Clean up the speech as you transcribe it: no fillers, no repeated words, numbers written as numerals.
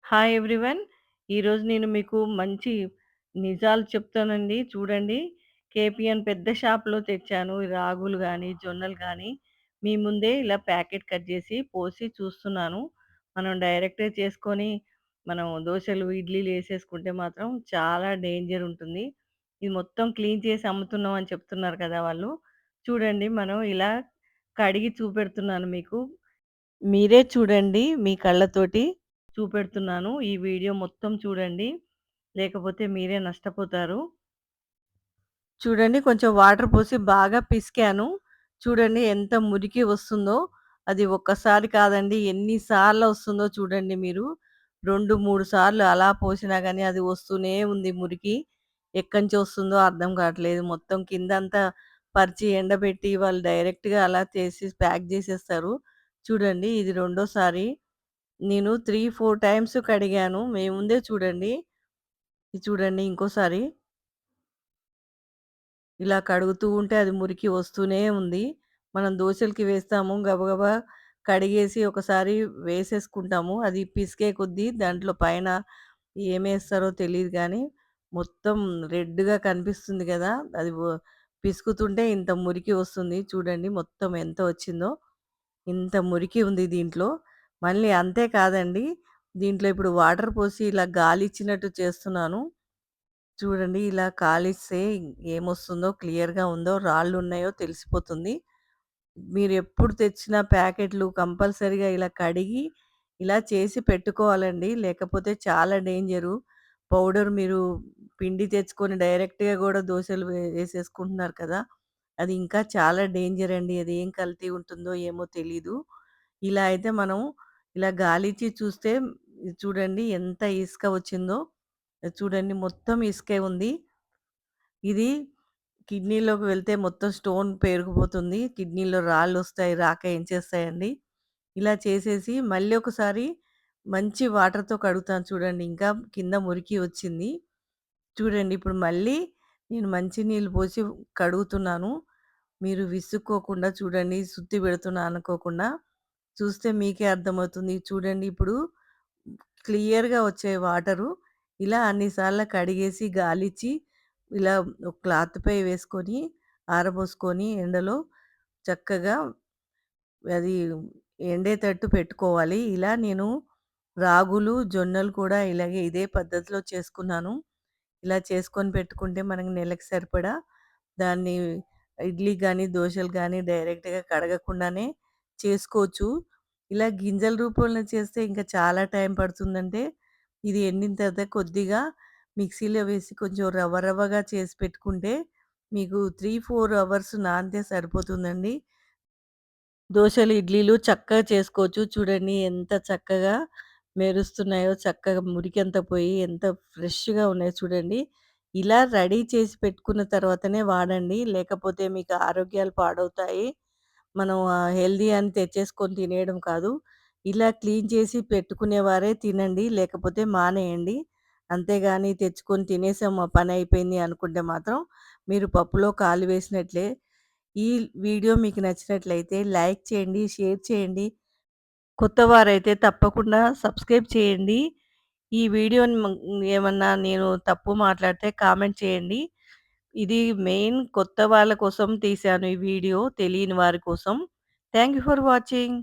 Hi everyone. ఈరోజు నేను మీకు మంచి నిజాలు చెప్తానండి. చూడండి. కేపీఎన్ పెద్ద షాప్‌లో తెచ్చాను. ఈ రాగులు గానీ, జొన్నలు గానీ, మీ ముందే ఇలా ప్యాకెట్ కట్ జేసి, పోసి చూస్తున్నాను. మనం డైరెక్ట్‌గా చేసుకొని, మనం దోసలు, ఇడ్లీలు ఏసేసుకుంటే మాత్రం చాలా డేంజర్ ఉంటుంది. ఇది మొత్తం క్లీన్ చేసి అమ్ముతున్నాం అని చెప్తున్నారు కదా వాళ్ళు. చూడండి మనం ఇలా కడిగి చూపెడుతున్నాను మీకు. మీరే చూడండి మీ కళ్ళతోటి. చూపెడుతున్నాను. ఈ వీడియో మొత్తం చూడండి. లేకపోతే మీరే నష్టపోతారు. చూడండి కొంచెం వాటర్ పోసి బాగా పిసికాను. చూడండి ఎంత మురికి వస్తుందో. అది ఒక్కసారి కాదండి ఎన్ని సార్లు వస్తుందో చూడండి మీరు. 2, 3 సార్లు అలా పోసినా గాని అది వస్తూనే ఉంది మురికి. ఎక్కడి నుంచి వస్తుందో అర్థం కావట్లేదు. మొత్తం కిందంతా పరిచి ఎండబెట్టి వాళ్ళు డైరెక్ట్‌గా అలా చేసి ప్యాక్ చేసేస్తారు. చూడండి ఇది రెండోసారి. నేను 3, 4 టైమ్స్ కడిగాను. మీ ముందే చూడండి. ఇది చూడండి ఇంకోసారి. ఇలా కడుగుతూ ఉంటే అది మురికి వస్తూనే ఉంది. మనం దోసలకి వేస్తాము గబగబా కడిగేసి ఒకసారి వేసేసుకుంటాము. అది పిసికే కొద్దీ దాంట్లో పైన ఏమేస్తారో తెలీదు గానీ, మొత్తం రెడ్‌గా కనిపిస్తుంది గదా! అది పిసుకుతుంటే ఇంత మురికి వస్తుంది. చూడండి మొత్తం ఎంత వచ్చిందో. ఇంత మురికి ఉంది దీంట్లో. మళ్ళీ అంతే కాదండి. దీంట్లో ఇప్పుడు వాటర్ పోసి ఇలా గాలిచ్చినట్టు చేస్తున్నాను. చూడండి ఇలా కాలిస్తే ఏమొస్తుందో క్లియర్‌గా ఉందో, రాళ్ళున్నాయో తెలిసిపోతుంది. మీరెప్పుడు తెచ్చిన ప్యాకెట్లు కంపల్సరీగా ఇలా కడిగి, ఇలా చేసి పెట్టుకోవాలండి. లేకపోతే చాలా డేంజరు. పౌడర్ మీరు పిండి తెచ్చుకొని డైరెక్ట్‌గా గూడా దోసలు ఏసేసుకుంటున్నారు కదా! అది ఇంకా చాలా డేంజర్ అండి. అది ఏం కల్తీ ఉంటుందో ఏమో తెలీదు. ఇలా అయితే మనం ఇలా గాలిచ్చి చూస్తే చూడండి ఎంత ఇసుక వచ్చిందో. చూడండి మొత్తం ఇసుకే ఉంది. ఇది కిడ్నీలోకి వెళ్తే మొత్తం స్టోన్ పేరుకుపోతుంది. కిడ్నీలో రాళ్ళొస్తాయి. రాక ఏం చేస్తాయండి. ఇలా చేసేసి మళ్ళీ ఒకసారి మంచి వాటర్‌తో కడుగుతాను చూడండి. ఇంకా కింద మురికి వచ్చింది. చూడండి ఇప్పుడు మళ్ళీ నేను మంచి నీళ్ళు పోసి కడుగుతున్నాను. మీరు విసుక్కోకుండా చూడండి. సుత్తి పెడుతున్నా అనుకోకుండా. చూస్తే మీకే అర్థమవుతుంది. చూడండి ఇప్పుడు క్లియర్‌గా వచ్చాయి వాటరు. ఇలా అన్ని సార్లు కడిగేసి, గాలిచ్చి, ఇలా ఒక క్లాత్‌పై వేసుకొని, ఆరబోసుకొని ఎండలో చక్కగా అది ఎండేటట్టు పెట్టుకోవాలి. ఇలా నేను రాగులు, జొన్నలు కూడా ఇలాగే ఇదే పద్ధతిలో చేసుకున్నాను. ఇలా చేసుకొని పెట్టుకుంటే మనకు నెలకి సరిపడా దాన్ని ఇడ్లీకి గానీ, దోసలు గానీ డైరెక్ట్‌గా కడగకుండానే చేసుకోవచ్చు. ఇలా గింజల రూపంలో చేస్తే ఇంకా చాలా టైం పడుతుందంటే, ఇది ఎండిన తర్వాత కొద్దిగా మిక్సీలో వేసి కొంచెం రవ్వ రవ్వగా చేసి పెట్టుకుంటే, మీకు 3, 4 అవర్స్ నానితే సరిపోతుందండి. దోసలు, ఇడ్లీలు చక్కగా చేసుకోవచ్చు. చూడండి ఎంత చక్కగా మెరుస్తున్నాయో, చక్కగా మురికంతా పోయి ఎంత ఫ్రెష్‌గా ఉన్నాయో చూడండి. ఇలా రెడీ చేసి పెట్టుకున్న తర్వాతనే వాడండి. లేకపోతే మీకు ఆరోగ్యాలు పాడవుతాయి. మనం హెల్తీ అని తెచ్చేసుకొని తినేయడం కాదు. ఇలా క్లీన్ చేసి పెట్టుకునేవారే తినండి. లేకపోతే మానేయండి. అంతేగాని తెచ్చుకొని తినేసాం మా పనయిపోయింది అనుకుంటే మాత్రం మీరు పప్పులో కాలు వేసినట్లే. ఈ వీడియో మీకు నచ్చినట్లయితే లైక్ చేయండి, షేర్ చేయండి. కొత్తవారైతే తప్పకుండా సబ్స్క్రైబ్ చేయండి. ఈ వీడియోని ఏమన్నా నేను తప్పు మాట్లాడితే కామెంట్ చేయండి. ఇది మెయిన్ కొత్త వాళ్ళ కోసం తీశాను ఈ వీడియో. తెలియని వారి కోసం. Thank you for watching.